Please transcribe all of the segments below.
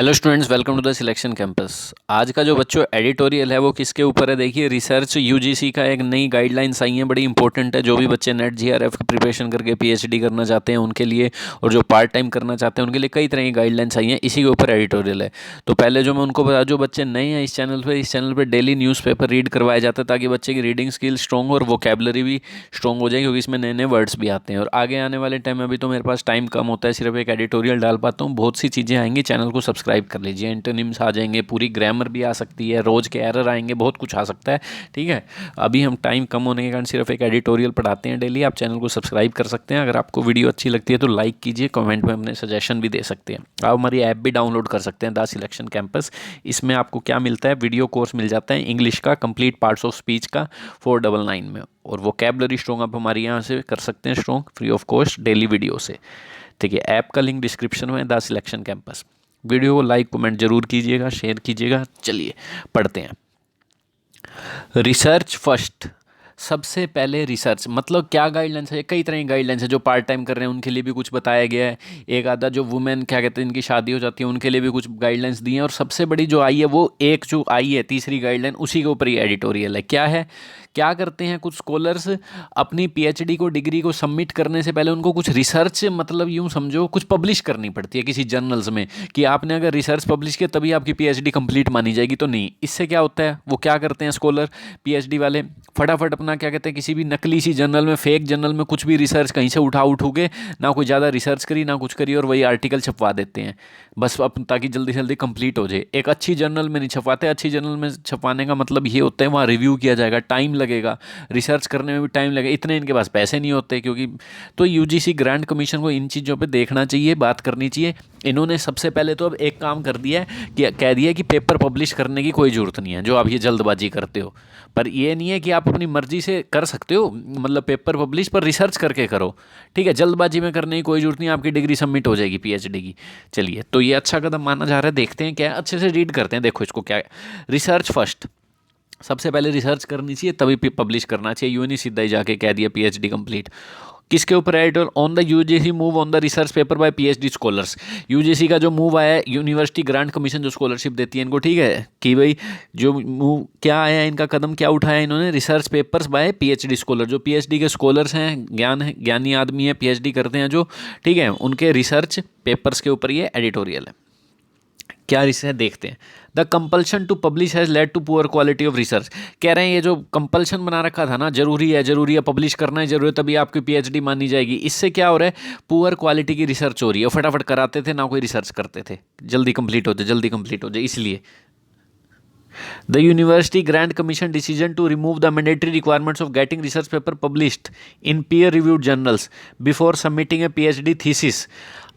Hello students, welcome to the selection campus. आज का जो बच्चों एडिटोरियल है वो किसके ऊपर है? देखिए, रिसर्च यूजीसी का एक नई गाइडलाइंस आई है, बड़ी इंपॉर्टेंट है। जो भी बच्चे नेट जीआरएफ की प्रिपरेशन करके पीएचडी करना चाहते हैं उनके लिए, और जो पार्ट टाइम करना चाहते हैं उनके लिए कई तरह की गाइडलाइंस आई हैं। इसी के ऊपर एडिटोरियल है। तो पहले जो मैं उनको बता, जो बच्चे नए हैं इस चैनल पर डेली न्यूज़पेपर रीड करवाया जाता है ताकि बच्चे की रीडिंग स्किल स्ट्रॉंग हो और वोकेबलरी भी स्ट्रॉंग हो जाए, क्योंकि इसमें नए नए वर्ड्स भी आते हैं। और आगे आने वाले टाइम में, अभी तो मेरे पास टाइम कम होता है, सिर्फ एक एडिटोरियल डाल पाता हूँ, बहुत सी चीज़ें आएंगी। चैनल को सब्सक्राइब कर लीजिए। एंटोनिम्स आ जाएंगे, पूरी ग्रामर भी आ सकती है, रोज़ के एरर आएंगे, बहुत कुछ आ सकता है। ठीक है, अभी हम टाइम कम होने के कारण सिर्फ एक एडिटोरियल पढ़ाते हैं डेली। आप चैनल को सब्सक्राइब कर सकते हैं। अगर आपको वीडियो अच्छी लगती है तो लाइक कीजिए, कमेंट में अपने सजेशन भी दे सकते हैं। आप हमारी ऐप भी डाउनलोड कर सकते हैं, द सिलेक्शन कैंपस। इसमें आपको क्या मिलता है? वीडियो कोर्स मिल जाता है इंग्लिश का, कंप्लीट पार्ट्स ऑफ स्पीच का 499 में। और वोकैबुलरी स्ट्रॉन्ग आप हमारे यहाँ से कर सकते हैं strong, free of cost, daily video से। ठीक है, ऐप का लिंक डिस्क्रिप्शन में है, द सिलेक्शन कैंपस। वीडियो को लाइक कमेंट जरूर कीजिएगा, शेयर कीजिएगा। चलिए पढ़ते हैं। Research first. सबसे पहले रिसर्च मतलब क्या गाइडलाइंस है? कई तरह की गाइडलाइंस है। जो पार्ट टाइम कर रहे हैं उनके लिए भी कुछ बताया गया है। एक आधा जो वुमेन क्या कहते हैं, इनकी शादी हो जाती है, उनके लिए भी कुछ गाइडलाइंस दी हैं। और सबसे बड़ी जो आई है, वो एक जो आई है तीसरी गाइडलाइन, उसी के ऊपर ही एडिटोरियल है। क्या है? क्या करते हैं कुछ स्कॉलर्स अपनी पीएचडी को, डिग्री को सबमिट करने से पहले उनको कुछ रिसर्च, मतलब यूँ समझो कुछ पब्लिश करनी पड़ती है किसी जर्नल्स में, कि आपने अगर रिसर्च पब्लिश किया तभी आपकी पीएचडी कंप्लीट मानी जाएगी। तो नहीं, इससे क्या होता है, वो क्या करते हैं स्कॉलर पीएचडी वाले, फटाफट अपना क्या कहते हैं, किसी भी नकली सी जर्नल में, फेक जर्नल में कुछ भी रिसर्च कहीं से उठा के, ना कोई ज़्यादा रिसर्च करी ना कुछ करी, और वही आर्टिकल छपवा देते हैं बस, ताकि जल्दी से जल्दी कंप्लीट हो जाए। एक अच्छी जर्नल में नहीं छपवाते। अच्छी जर्नल में छपवाने का मतलब ये होता है वहाँ रिव्यू किया जाएगा, टाइम लगेगा, रिसर्च करने में भी टाइम लगेगा। इतने इनके पास पैसे नहीं होते, क्योंकि तो यूजीसी ग्रांट कमीशन को इन चीज़ों पे देखना चाहिए, बात करनी चाहिए। इन्होंने सबसे पहले तो अब एक काम कर दिया है कि कह दिया कि पेपर पब्लिश करने की कोई ज़रूरत नहीं है, जो आप ये जल्दबाजी करते हो। पर ये नहीं है कि आप अपनी मर्जी से कर सकते हो, मतलब पेपर पब्लिश, पर रिसर्च करके करो। ठीक है, जल्दबाजी में करने की कोई ज़रूरत नहीं, आपकी डिग्री सबमिट हो जाएगी पीएचडी की। चलिए, तो ये अच्छा कदम माना जा रहा है। देखते हैं क्या है, अच्छे से रीड करते हैं। देखो इसको क्या है, रिसर्च फर्स्ट। सबसे पहले रिसर्च करनी चाहिए, तभी पब्लिश करना चाहिए। यूं नहीं सीधा ही जाके कह दिया पीएचडी कंप्लीट। किसके ऊपर editor? On the UGC move on the research paper by PhD scholars. UGC का जो मूव आया है, यूनिवर्सिटी ग्रांट कमीशन जो स्कॉलरशिप देती है इनको, ठीक है, कि भाई जो मूव क्या आया है, इनका कदम क्या उठाया इन्होंने? Research papers by PhD scholar. जो पीएचडी के स्कॉलर्स हैं, ज्ञानी आदमी है, पीएचडी करते हैं जो, ठीक है, उनके रिसर्च पेपर्स के ऊपर ये एडिटोरियल है। क्या रिसर्च देखते हैं। The compulsion to publish has led to poor quality of research. कह रहे हैं ये जो कंपल्शन बना रखा था ना, जरूरी है पब्लिश करना ही जरूरी है, तभी आपकी पीएचडी मानी जाएगी। इससे क्या हो रहा है, पुअर क्वालिटी की रिसर्च हो रही है। फटाफट कराते थे, ना कोई रिसर्च करते थे, जल्दी कंप्लीट हो जाए इसलिए। The university grant commission decision to remove the mandatory requirements of getting research paper published in peer reviewed journals before submitting a PhD thesis.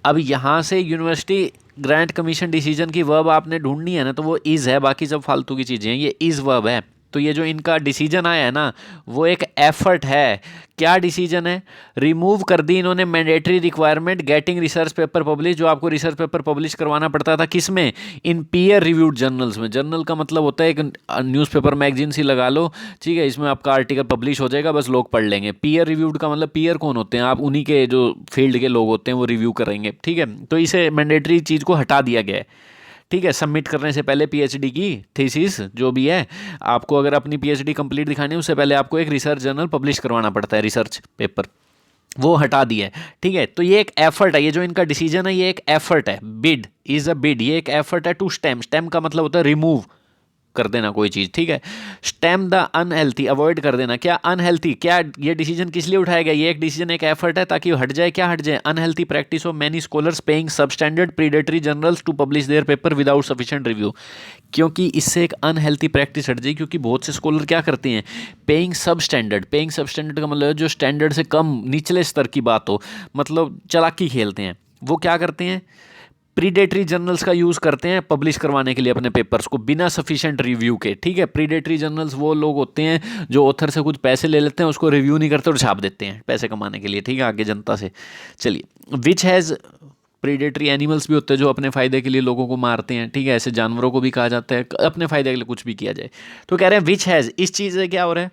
अब यहाँ से यूनिवर्सिटी ग्रांट कमीशन डिसीजन की वर्ब आपने ढूंढनी है ना, तो वो इज़ है, बाकी सब फालतू की चीज़ें हैं, ये इज़ वर्ब है। तो ये जो इनका डिसीजन आया है ना, वो एक एफर्ट है। क्या डिसीजन है? रिमूव कर दी इन्होंने mandatory requirement getting research paper publish, जो आपको रिसर्च पेपर पब्लिश करवाना पड़ता था, किस में? इन पीयर रिव्यूड जर्नल्स में। जर्नल का मतलब होता है एक न्यूज़पेपर मैगजीन सी लगा लो, ठीक है, इसमें आपका आर्टिकल पब्लिश हो जाएगा, बस लोग पढ़ लेंगे। पीयर रिव्यूड का मतलब, पीयर कौन होते हैं? आप उन्हीं के जो फील्ड के लोग होते हैं वो रिव्यू करेंगे। ठीक है, तो इसे मैंडेटरी चीज़ को हटा दिया गया है। ठीक है, सबमिट करने से पहले पीएचडी की थीसिस जो भी है, आपको अगर अपनी पीएचडी कंप्लीट दिखानी है, उससे पहले आपको एक रिसर्च जर्नल पब्लिश करवाना पड़ता है, रिसर्च पेपर, वो हटा दिया है। ठीक है, तो ये एक एफर्ट है, ये जो इनका डिसीजन है ये एक एफर्ट है। बिड इज अ बिड, ये एक एफर्ट है टू स्टेम। स्टेम का मतलब होता है रिमूव कर देना कोई चीज़। ठीक है, स्टेम द अनहेल्थी, अवॉइड कर देना। क्या अनहेल्थी? क्या ये डिसीजन किस लिए उठाया गया? ये एक डिसीजन, एक एफर्ट है ताकि हट जाए। क्या हट जाए? Unhealthy practice of many scholars paying substandard predatory journals to publish their paper without sufficient review. क्योंकि इससे एक अनहेल्थी प्रैक्टिस हट जाए, क्योंकि बहुत से स्कॉलर क्या करते हैं, पेइंग सबस्टैंडर्ड। पेइंग सबस्टैंडर्ड का मतलब जो स्टैंडर्ड से कम, निचले स्तर की बात हो, मतलब चालाकी खेलते हैं। वो क्या करते हैं, प्रीडेटरी जर्नल्स का यूज़ करते हैं पब्लिश करवाने के लिए अपने पेपर्स को, बिना सफिशिएंट रिव्यू के। ठीक है, प्रीडेटरी जर्नल्स वो लोग होते हैं जो ऑथर से कुछ पैसे ले लेते हैं, उसको रिव्यू नहीं करते और छाप देते हैं पैसे कमाने के लिए, ठीक है, आगे जनता से। चलिए, विच हैज़, प्रीडेटरी एनिमल्स भी होते हैं जो अपने फ़ायदे के लिए लोगों को मारते हैं। ठीक है, ऐसे जानवरों को भी कहा जाता है, अपने फ़ायदे के लिए कुछ भी किया जाए। तो कह रहे हैं विच हैज़, इस चीज़ से क्या हो रहा है,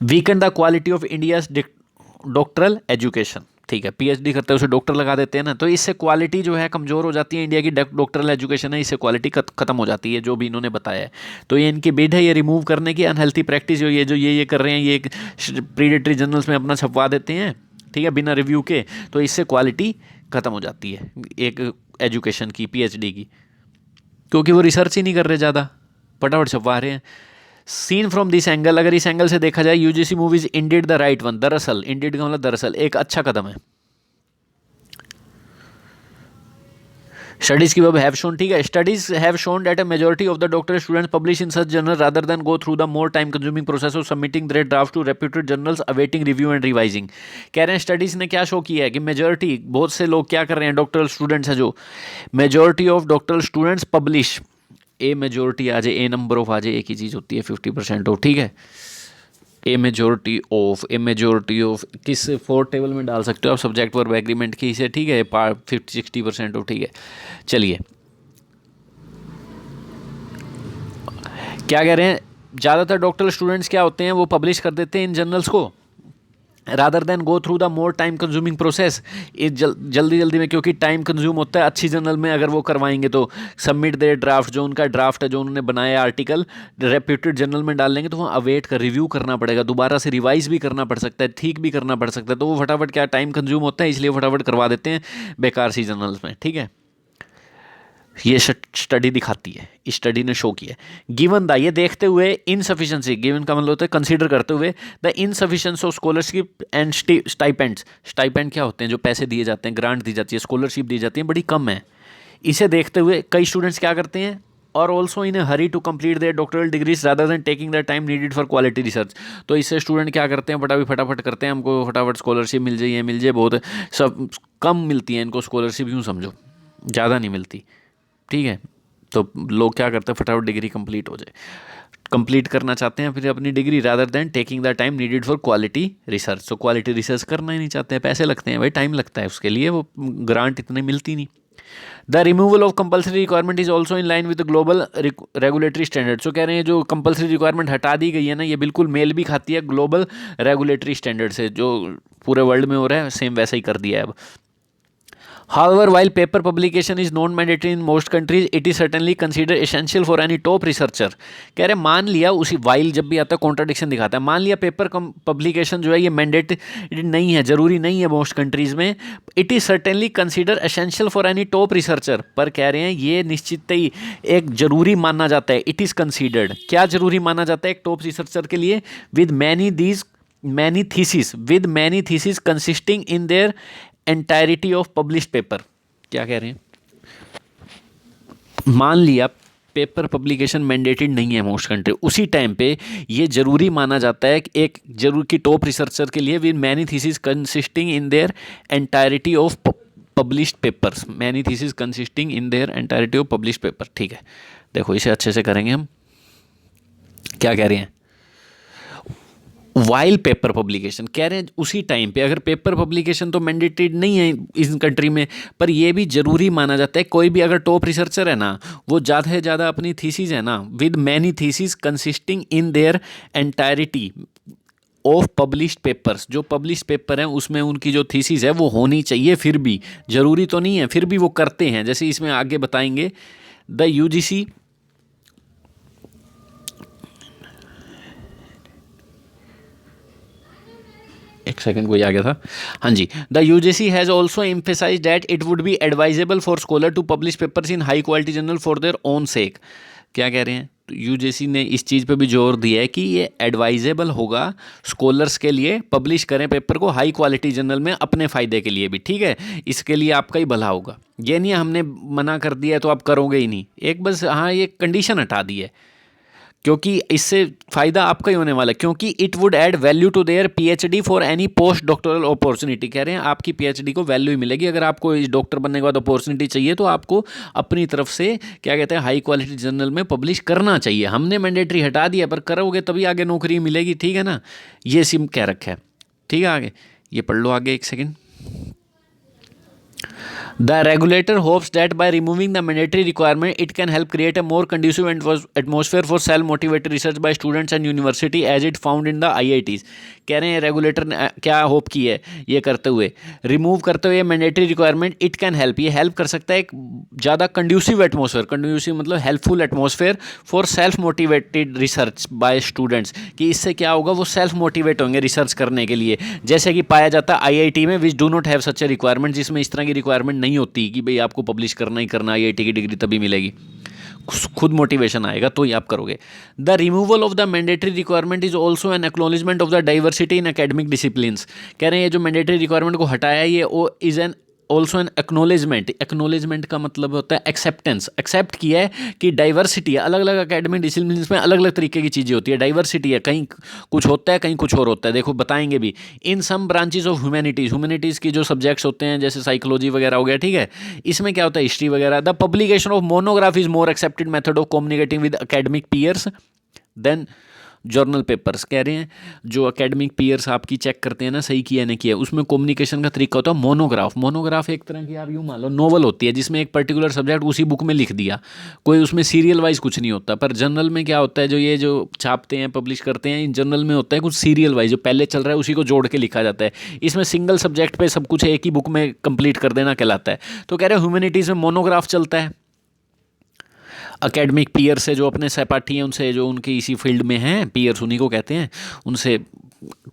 weaken the quality of India's doctoral education. ठीक है, पीएचडी करते हैं उसे डॉक्टर लगा देते हैं ना, तो इससे क्वालिटी जो है कमज़ोर हो जाती है। इंडिया की डॉक्टरल एजुकेशन है, इससे क्वालिटी खत्म हो जाती है, जो भी इन्होंने बताया है। तो ये इनकी बिड है, ये रिमूव करने की अनहेल्थी प्रैक्टिस जो ये कर रहे हैं, ये प्रीडेटरी जर्नल्स में अपना छपवा देते हैं, ठीक है, बिना रिव्यू के। तो इससे क्वालिटी ख़त्म हो जाती है एक एजुकेशन की, पीएचडी की, क्योंकि वो रिसर्च ही नहीं कर रहे ज़्यादा, फटाफट छपवा रहे हैं। सीन फ्रॉम दिस एंगल, अगर इस एंगल से देखा जाए, UGC movies indeed the right one. दरअसल, इंडिड का मतलब दरअसल, एक अच्छा कदम है। स्टडीज की वेब हैव शोन, ठीक है, studies have shown that a majority of the doctor students publish in such journal rather than go through the more time consuming process of submitting their draft to reputed journals awaiting review and revising. कह रहे हैं studies ने क्या show किया है कि majority, बहुत से लोग क्या कर रहे हैं, डॉक्टरल स्टूडेंट्स हैं जो, majority of doctoral students publish, a majority आ जाए, ए नंबर ऑफ आ जाए, एक ही चीज़ होती है 50% ऑफ, ठीक है, ए मेजोरिटी ऑफ किस फोर्थ टेबल में डाल सकते हो आप, सब्जेक्ट वर्ब एग्रीमेंट की से, ठीक है, 50-60% ऑफ, ठीक है। चलिए, क्या कह रहे हैं, ज़्यादातर डॉक्टरल स्टूडेंट्स क्या होते हैं, वो पब्लिश कर देते हैं इन जर्नल्स को rather than go through the more time consuming process, जल्दी जल्दी में, क्योंकि टाइम कंज्यूम होता है अच्छी जर्नल में अगर वो करवाएंगे तो। सबमिट देयर ड्राफ्ट, जो उनका ड्राफ्ट है जो उन्होंने बनाया आर्टिकल, रेप्यूटेड जर्नल में डाल लेंगे तो वहाँ अवेट कर रिव्यू करना पड़ेगा, दोबारा से रिवाइज भी करना पड़ सकता है, ठीक भी करना पड़ सकता है, तो वो फटाफट क्या टाइम कंज्यूम होता है, इसलिए फटाफट करवा देते हैं बेकार सी जर्नल्स में, ठीक है। ये स्टडी दिखाती है, इस स्टडी ने शो किया है। गिवन द, ये देखते हुए, इनसफिशिएंसी, गिवन का मतलब होता है कंसीडर करते हुए, the insufficiency of scholarship and stipends. Stipend क्या होते हैं, जो पैसे दिए जाते हैं, ग्रांट दी जाती है, स्कॉलरशिप दी जाती है, बड़ी कम है। इसे देखते हुए कई स्टूडेंट्स क्या करते हैं, और also in hurry to complete their doctoral degrees rather than taking the time needed for quality research. तो इससे स्टूडेंट क्या करते हैं, फटाफट करते हैं, हमको फटाफट स्कॉलरशिप मिल जाए, ये मिल जाए, बहुत सब कम मिलती है इनको स्कॉलरशिप, यूँ समझो, ज़्यादा नहीं मिलती, ठीक है। तो लोग क्या करते हैं, फटाफट डिग्री कंप्लीट हो जाए, कंप्लीट करना चाहते हैं फिर अपनी degree, rather than taking the time needed for quality research. तो क्वालिटी रिसर्च करना ही नहीं चाहते हैं, पैसे लगते हैं भाई, टाइम लगता है उसके लिए, वो ग्रांट इतनी मिलती नहीं। The removal of compulsory requirement is also in line with global regulatory standard. तो कह रहे हैं जो कंपलसरी रिक्वायरमेंट हटा दी गई है ना, ये बिल्कुल मेल भी खाती है ग्लोबल रेगुलेटरी स्टैंडर्ड से, जो पूरे वर्ल्ड में हो रहा है, सेम वैसा ही कर दिया है अब। However, while paper publication is non-mandatory in most countries, it is certainly considered essential for any top researcher. कह रहे मान लिया, उसी while जब भी आता है कॉन्ट्राडिक्शन दिखाता है, मान लिया पेपर पब्लिकेशन जो है ये मैंडेटरी नहीं है, ज़रूरी नहीं है मोस्ट कंट्रीज़ में, it is certainly consider essential for any top researcher. पर कह रहे हैं ये निश्चित ही एक ज़रूरी माना जाता है, इट इज़ कंसिडर्ड, क्या ज़रूरी माना जाता है एक टॉप रिसर्चर के लिए, with many thesis consisting in their entirety of published paper. क्या कह रहे हैं, मान लिया पेपर पब्लिकेशन मैंडेटेड नहीं है मोस्ट कंट्री, उसी टाइम पे ये जरूरी माना जाता है कि एक जरूर की टॉप रिसर्चर के लिए, with many thesis consisting in their entirety of published papers, many thesis consisting in their entirety of published paper, ठीक है। देखो इसे अच्छे से करेंगे हम, क्या कह रहे हैं, वाइल पेपर पब्लिकेशन, कह रहे हैं उसी टाइम पे, अगर पेपर पब्लिकेशन तो मैंडेटेड नहीं है इस कंट्री में, पर ये भी ज़रूरी माना जाता है, कोई भी अगर टॉप रिसर्चर है ना, वो ज़्यादा से ज़्यादा अपनी थीसिस है ना, with many thesis consisting in their entirety of published papers, जो पब्लिश्ड पेपर हैं उसमें उनकी जो थीसिस है वो होनी चाहिए, फिर भी ज़रूरी तो नहीं है, फिर भी वो करते हैं, जैसे इसमें आगे बताएंगे। द यूजीसी, एक सेकंड कोई आ गया था, हाँ जी, the UGC has also emphasize that it would be advisable for scholar to publish papers in high quality journal for their own sake. क्या कह रहे हैं, तो यूजीसी ने इस चीज़ पे भी जोर दिया है कि ये एडवाइजेबल होगा स्कॉलर्स के लिए, पब्लिश करें पेपर को हाई क्वालिटी जर्नल में अपने फ़ायदे के लिए भी, ठीक है, इसके लिए आपका ही भला होगा। ये नहीं हमने मना कर दिया है तो आप करोगे ही नहीं, एक बस हाँ ये कंडीशन हटा दी है, क्योंकि इससे फ़ायदा आपका ही होने वाला है, क्योंकि it would add value to their PhD for any post doctoral opportunity. कह रहे हैं आपकी पीएचडी को वैल्यू ही मिलेगी, अगर आपको इस डॉक्टर बनने के बाद अपॉर्चुनिटी चाहिए तो आपको अपनी तरफ से क्या कहते हैं हाई क्वालिटी जर्नल में पब्लिश करना चाहिए। हमने मैंडेटरी हटा दिया, पर करोगे तभी आगे नौकरी मिलेगी, ठीक है ना, ये सिम कह रखा है, ठीक है। आगे ये पढ़ लो, आगे एक second. The regulator hopes that by removing the mandatory requirement, it can help create a more conducive atmosphere for self-motivated research by students and university as it found in the IITs. कह रहे हैं regulator ने क्या hope की है ये करते हुए, रिमूव करते हुए mandatory requirement, it can help, ये हेल्प कर सकता है एक ज़्यादा कंड्यूसिव एटमॉस्फेयर, कंड्यूसिव मतलब helpful atmosphere for self motivated research by students, कि इससे क्या होगा वो सेल्फ मोटिवेट होंगे रिसर्च करने के लिए। जैसे कि पाया जाता है आईआईटी में which do not have such A requirement, जिसमें इस तरह की रिक्वायरमेंट नहीं होती कि भाई आपको पब्लिश करना ही करना, आईआईटी की डिग्री तभी मिलेगी, खुद मोटिवेशन आएगा तो ही आप करोगे। The removal of the mandatory requirement is also an acknowledgement of the diversity in academic disciplines, कह रहे हैं ये जो मैंडेटरी रिक्वायरमेंट को हटाया है ये is an also an acknowledgement, acknowledgement का मतलब होता है एक्सेप्टेंस, एक्सेप्ट किया है कि डाइवर्सिटी है, अलग अलग एकेडमिक डिसिप्लिन्स में अलग अलग तरीके की चीज़ें होती है, डाइवर्सिटी है, कहीं कुछ होता है कहीं कुछ और होता है, देखो बताएंगे भी। इन सम ब्रांचेज ऑफ ह्यूमैनिटीज़, ह्यूमैनिटीज़ की जो सब्जेक्ट्स होते हैं जैसे साइकोलॉजी वगैरह हो गया, ठीक है, इसमें क्या होता है हिस्ट्री वगैरह, the publication of monograph is more accepted method of communicating with academic peers than journal papers, कह रहे हैं जो एकेडमिक पीयर्स आपकी चेक करते हैं ना सही किया नहीं किया, उसमें कम्युनिकेशन का तरीका होता है मोनोग्राफ। मोनोग्राफ एक तरह की आप यूँ मान लो नोवेल होती है जिसमें एक पर्टिकुलर सब्जेक्ट उसी बुक में लिख दिया, कोई उसमें सीरियल वाइज कुछ नहीं होता। पर जर्नल में क्या होता है जो ये जो छापते हैं पब्लिश करते हैं इन जर्नल में होता है कुछ सीरियल वाइज, जो पहले चल रहा है उसी को जोड़ के लिखा जाता है। इसमें सिंगल सब्जेक्ट पे सब कुछ एक ही बुक में कंप्लीट कर देना कहलाता है। तो कह रहे हैं ह्यूमैनिटीज़ में मोनोग्राफ चलता है, अकेडमिक पीयर से जो अपने सहपाठी हैं उनसे जो उनके इसी फील्ड में हैं, पीयर्स उन्हीं को कहते हैं, उनसे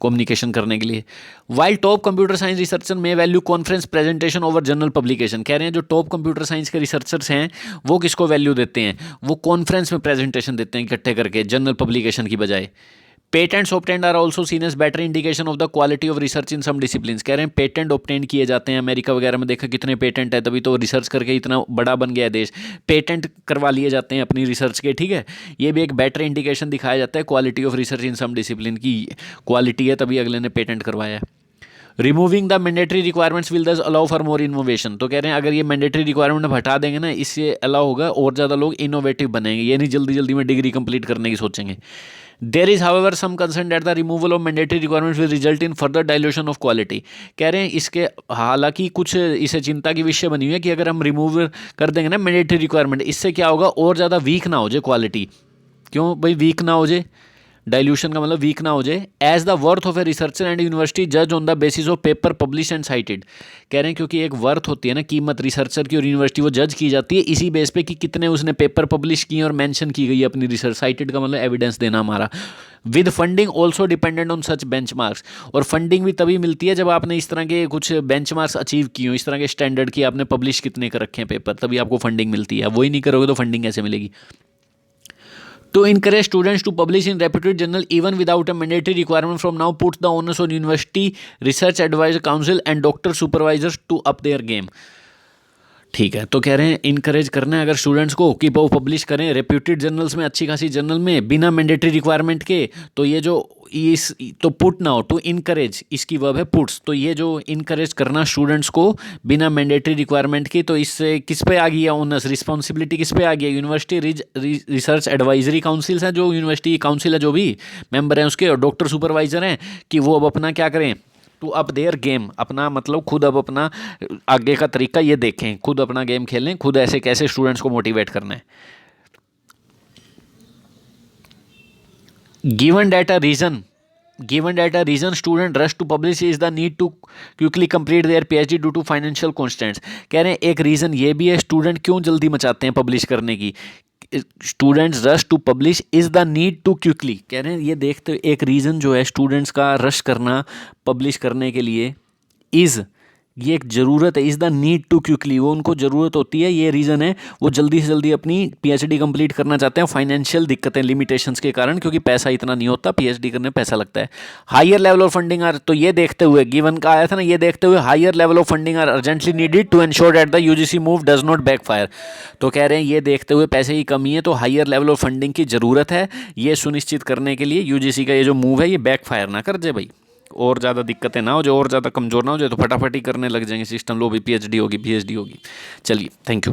कम्युनिकेशन करने के लिए। While top computer science researcher में value conference presentation over journal publication, कह रहे हैं जो टॉप कंप्यूटर साइंस के रिसर्चर्स हैं वो किसको वैल्यू देते हैं, वो कॉन्फ्रेंस में प्रेजेंटेशन देते हैं इकट्ठे करके जर्नल पब्लिकेशन की बजाय। Patents obtained are also seen as better indication of the quality of research in some disciplines, कह रहे हैं पेटेंट ऑब्टेन किए जाते हैं, अमेरिका वगैरह में देखा कितने पेटेंट है, तभी तो रिसर्च करके इतना बड़ा बन गया है देश, पेटेंट करवा लिए जाते हैं अपनी रिसर्च के, ठीक है। ये भी एक बेटर इंडिकेशन दिखाया जाता है quality of research in some discipline की क्वालिटी है तभी अगले ने पेटेंट करवाया है। Removing the mandatory requirements will thus allow for more innovation, तो कह रहे हैं अगर ये मैंडेटरी रिक्वायरमेंट हटा देंगे ना इससे अलाउ होगा और ज़्यादा लोग इनोवेटिव बनेंगे, ये नहीं जल्दी जल्दी में डिग्री कंप्लीट करने की सोचेंगे। There is however some concern that the removal of mandatory requirements will result in further dilution of quality, कह रहे हैं इसके हालांकि कुछ इसे चिंता की विषय बनी हुई है कि अगर हम रिमूव कर देंगे ना मैंडेटरी रिक्वायरमेंट इससे क्या होगा और ज़्यादा वीक ना हो जाए क्वालिटी। क्यों भाई वीक ना हो जाए, डाइल्यूशन का मतलब वीक ना हो जाए। As the worth of a researcher and university जज on the basis of paper publish and cited, कह रहे हैं क्योंकि एक वर्थ होती है ना कीमत रिसर्चर की और यूनिवर्सिटी वो जज की जाती है इसी बेस पे कि कितने उसने पेपर पब्लिश किए और मेंशन की गई है अपनी रिसर्च, साइटेड का मतलब एविडेंस देना हमारा। With funding also dependent on such benchmarks, और फंडिंग भी तभी मिलती है जब आपने इस तरह के कुछ बेंचमार्क्स अचीव किए हो, इस तरह के स्टैंडर्ड की आपने पब्लिश कितने कर रखे हैं पेपर, तभी आपको फंडिंग मिलती है, वही नहीं करोगे तो फंडिंग कैसे मिलेगी। To encourage students to publish in reputed journal even without a mandatory requirement from now puts the onus on university, research advisor council and doctor supervisors to up their game। ठीक है, तो कह रहे हैं encourage करना है अगर students को कि वो पब्लिश करें रेप्यूटेड जर्नल्स में, अच्छी खासी जर्नल में बिना मैंडेटरी रिक्वायरमेंट के। तो ये जो इस तो पुट ना हो टू इनकरेज, इसकी वर्ब है पुट्स, तो ये जो इनकरेज करना स्टूडेंट्स को बिना मैंडेटरी रिक्वायरमेंट के, तो इससे किस पे आ गया ओनस, रिस्पॉन्सिबिलिटी किस पे आ गया, यूनिवर्सिटी रिसर्च एडवाइजरी काउंसिल्स हैं, जो यूनिवर्सिटी काउंसिल है जो भी मेंबर हैं उसके, और डॉक्टर सुपरवाइजर हैं कि वो अब अपना क्या करें टू अप देयर गेम, अपना मतलब खुद अब अपना आगे का तरीका ये देखें, खुद अपना गेम खेलें, खुद ऐसे कैसे स्टूडेंट्स को मोटिवेट करना है। Given that a reason student rush to publish is the need to quickly complete their PhD due to financial constants, कह रहे हैं एक रीज़न ये भी है स्टूडेंट क्यों जल्दी मचाते हैं पब्लिश करने की, students rush to publish is the need to quickly, कह रहे हैं ये देखते एक रीज़न जो है स्टूडेंट्स का रश करना पब्लिश करने के लिए, इज़ ये एक ज़रूरत है, is the need to quickly, वो उनको ज़रूरत होती है, ये रीज़न है वो जल्दी से जल्दी अपनी पीएचडी कंप्लीट करना चाहते हैं फाइनेंशियल दिक्कतें लिमिटेशंस के कारण, क्योंकि पैसा इतना नहीं होता, पीएचडी करने में पैसा लगता है। Higher level of funding are, तो ये देखते हुए गिवन का आया था ना, ये देखते हुए higher level of funding are urgently needed to ensure that the UGC move does not backfire, तो कह रहे हैं ये देखते हुए पैसे की कमी है तो हायर लेवल ऑफ फंडिंग की ज़रूरत है, ये सुनिश्चित करने के लिए यूजीसी का ये जो मूव है ये बैकफायर ना कर जाए भाई, और ज़्यादा दिक्कतें ना हो जाए, और ज़्यादा कमज़ोर ना हो जाए, तो फटाफट ही करने लग जाएंगे सिस्टम, लो भी पीएचडी होगी। चलिए, थैंक यू।